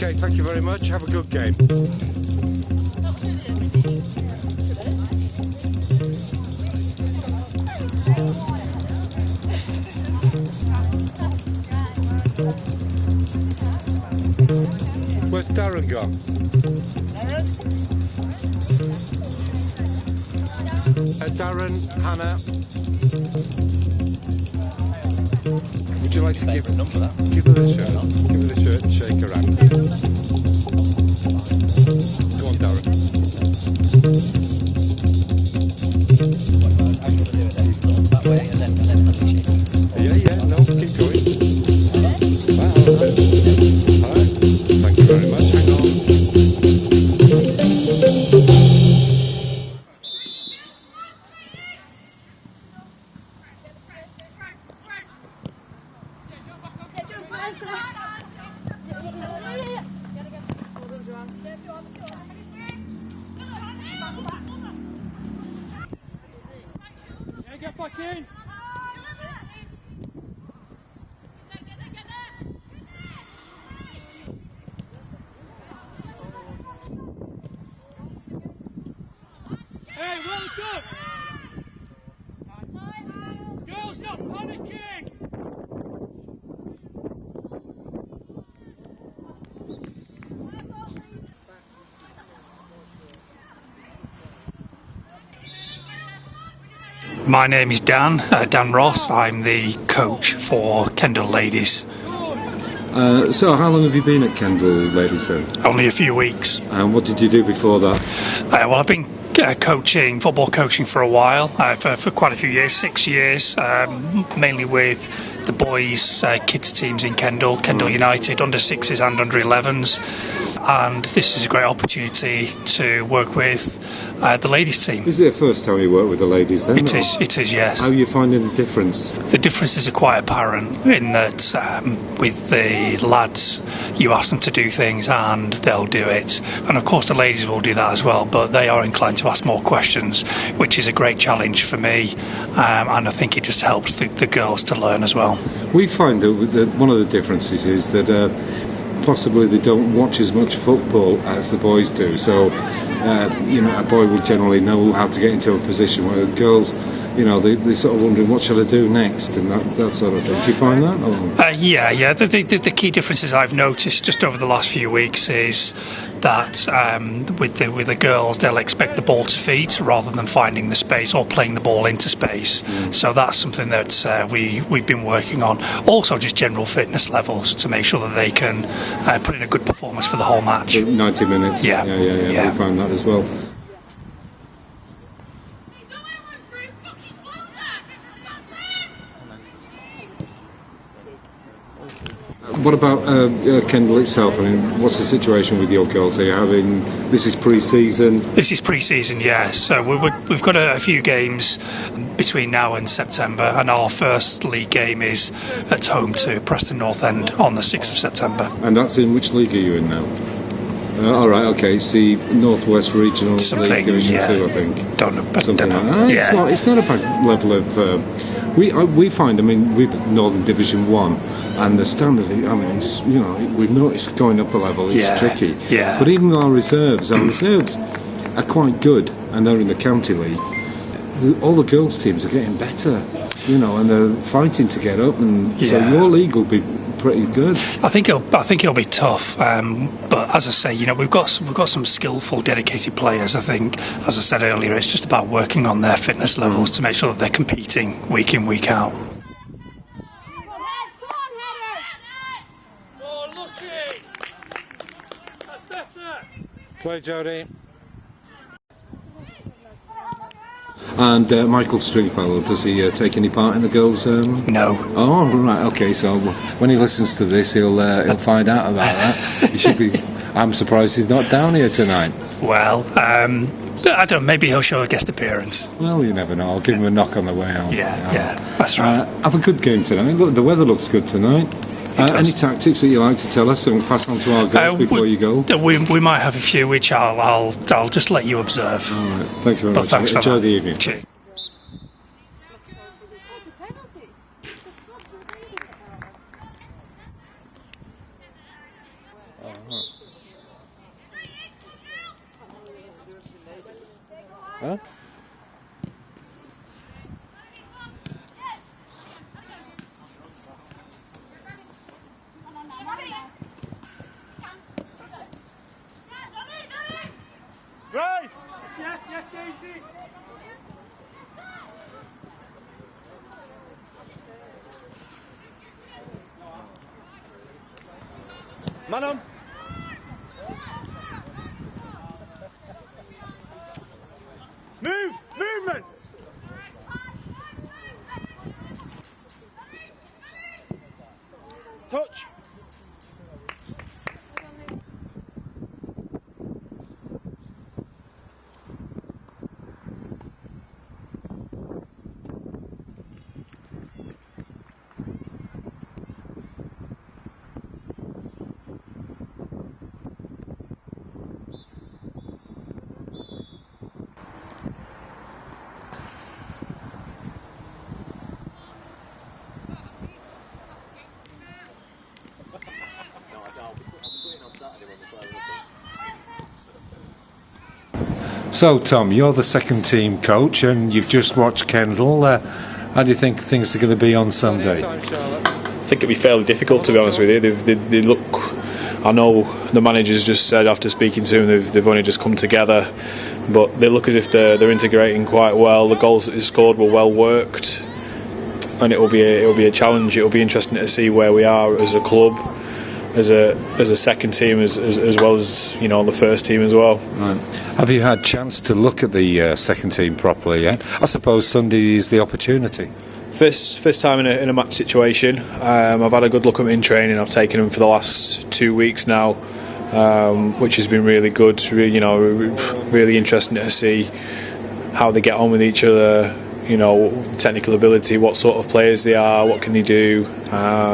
Okay, thank you very much. Have a good game. Where's Darren gone? Darren, Hannah, would you like to give her the shirt? Give her the shirt and shake her hand. Go on, Darren. Yeah, no, keep going. Alright, thank you very much. Hang on. Get back in! Hey, well done! Girls, stop panicking! My name is Dan Ross. I'm the coach for Kendal Ladies. So how long have you been at Kendal Ladies then? Only a few weeks. And what did you do before that? Well, I've been football coaching for a while, for quite a few years, 6 years, mainly with the boys' kids teams in Kendal United, under 6s and under 11s. And this is a great opportunity to work with the ladies team. Is it the first time you work with the ladies then? It is, yes. How are you finding the difference? The differences are quite apparent in that with the lads, you ask them to do things and they'll do it. And of course the ladies will do that as well, but they are inclined to ask more questions, which is a great challenge for me. And I think it just helps the girls to learn as well. We find that one of the differences is that possibly they don't watch as much football as the boys do. So, a boy will generally know how to get into a position where the girls, they sort of wondering what shall I do next and that sort of thing. Do you find that? Yeah. The key differences I've noticed just over the last few weeks is that with the girls, they'll expect the ball to feet rather than finding the space or playing the ball into space. So that's something that we've been working on. Also, just general fitness levels to make sure that they can put in a good performance for the whole match. 90 minutes. Yeah. We found that as well. What about Kendal itself? I mean, what's the situation with your girls? Are you having? This is pre-season. This is pre-season, yes. So we've got a few games between now and September, and our first league game is at home to Preston North End on the 6th of September. And that's in which league are you in now? All right, okay. It's the Northwest Regional League Division 2, I think. Don't know. Something like that. It's not a bad level of. We find, we're Northern Division 1, and the standard, we've noticed going up a level, it's tricky. Yeah. But even our reserves are quite good, and they're in the county league. All the girls' teams are getting better, and they're fighting to get up, and so your league will be pretty good. I think it'll be tough, but as I say, we've got some skillful, dedicated players. I think, as I said earlier, it's just about working on their fitness levels to make sure that they're competing week in, week out. Play, Jodie. And Michael Stringfellow, does he take any part in the girls? No. Oh, right, okay. So when he listens to this, he'll find out about that. He should be. I'm surprised he's not down here tonight. Well, I don't know. Maybe he'll show a guest appearance. Well, you never know. I'll give him a knock on the way out. Yeah, that's right. Have a good game tonight. Look, the weather looks good tonight. Any tactics that you like to tell us and pass on to our girls before you go? We might have a few, which I'll just let you observe. All right. Thank you very much. Thanks for Enjoy that. the evening. Cheers. Huh? Right! Yes, yes, Daisy. Man on! Move! Movement! Touch! So, Tom, you're the second team coach and you've just watched Kendal. How do you think things are going to be on Sunday? I think it'll be fairly difficult, to be honest with you. They look. I know the manager's just said after speaking to them they've only just come together, but they look as if they're integrating quite well. The goals that they scored were well worked, and it'll be a challenge. It'll be interesting to see where we are as a club, as a second team, as well as the first team as well. Right. Have you had a chance to look at the second team properly yet? I suppose Sunday is the opportunity. First time in a match situation. I've had a good look at them in training. I've taken them for the last 2 weeks now, which has been really good. Really interesting to see how they get on with each other. Technical ability, what sort of players they are, what can they do.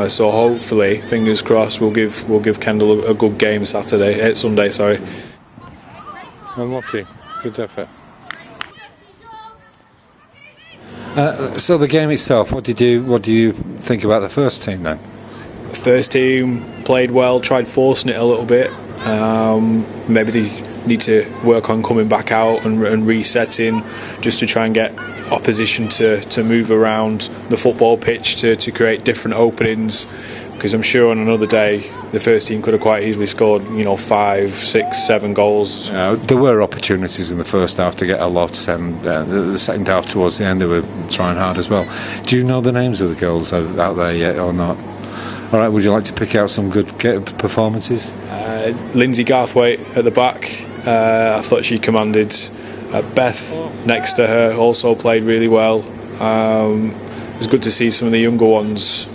So hopefully, fingers crossed, we'll give Kendal a good game Sunday. Sorry. Unlucky. Good effort. So the game itself, what do you think about the first team then? First team played well, tried forcing it a little bit. Maybe they need to work on coming back out and resetting, just to try and get opposition to move around the football pitch to create different openings. Because I'm sure on another day the first team could have quite easily scored 5, 6, 7 goals. There were opportunities in the first half to get a lot, and the second half towards the end they were trying hard as well. Do you know the names of the girls out there yet or not? All right, would you like to pick out some good performances? Lindsay Garthwaite at the back, I thought she commanded. Beth next to her also played really well. It was good to see some of the younger ones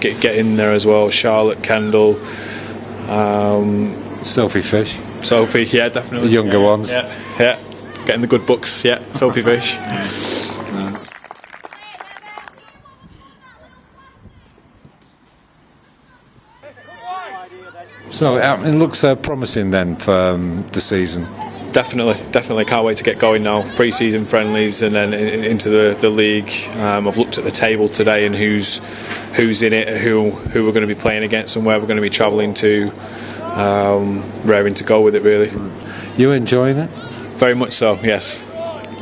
get in there as well. Charlotte, Kendal, Sophie Fish. Sophie, yeah, definitely. The younger ones. Yeah, getting the good books. Yeah, Sophie Fish. So it looks promising then for the season. Definitely can't wait to get going now. Pre-season friendlies and then into the league. I've looked at the table today and who's in it, who we're going to be playing against and where we're going to be travelling to. Raring to go with it, really. You enjoying it? Very much so, yes.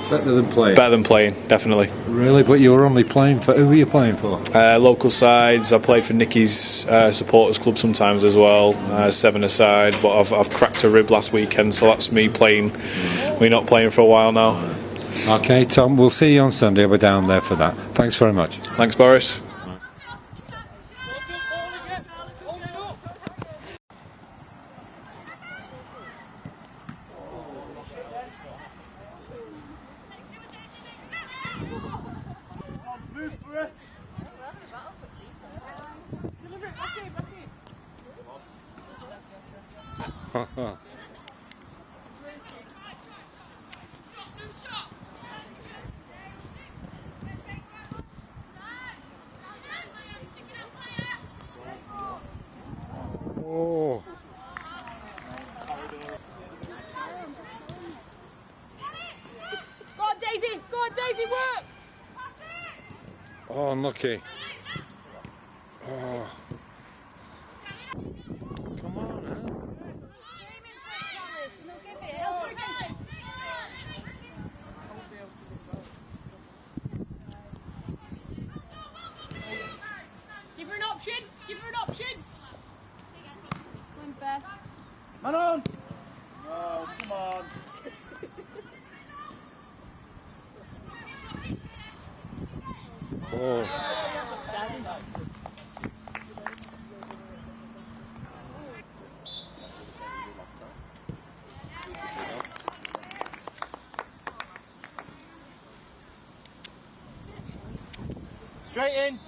Better than playing? Better than playing, definitely. Really? But you were only playing for... Who were you playing for? Local sides. I play for Nicky's supporters club sometimes as well, 7-a-side, but I've cracked a rib last weekend, so that's me playing. We're not playing for a while now. OK, Tom, we'll see you on Sunday. We're down there for that. Thanks very much. Thanks, Boris. Oh. Go on, Daisy, work! Oh, unlucky. Oh. Come on, Straight in.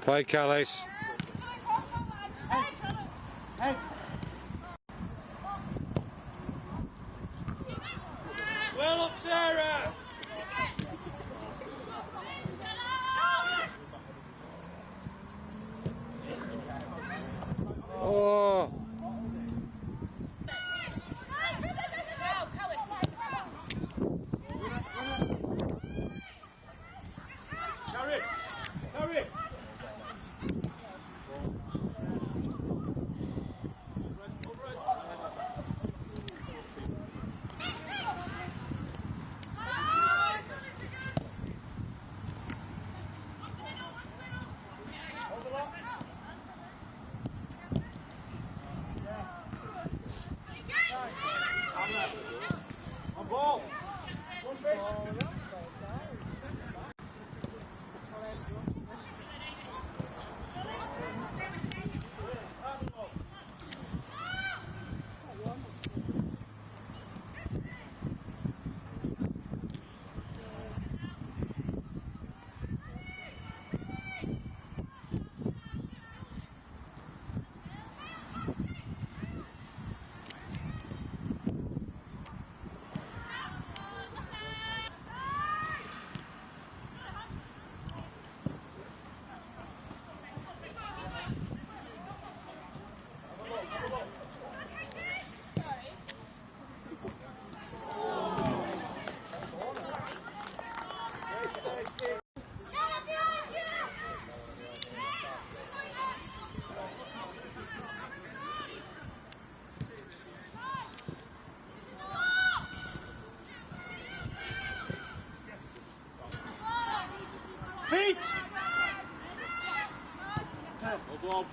Play, Callis. Well up, Sarah. Oh. Carry. Carry. On ball. One fish. Feet! Hold on.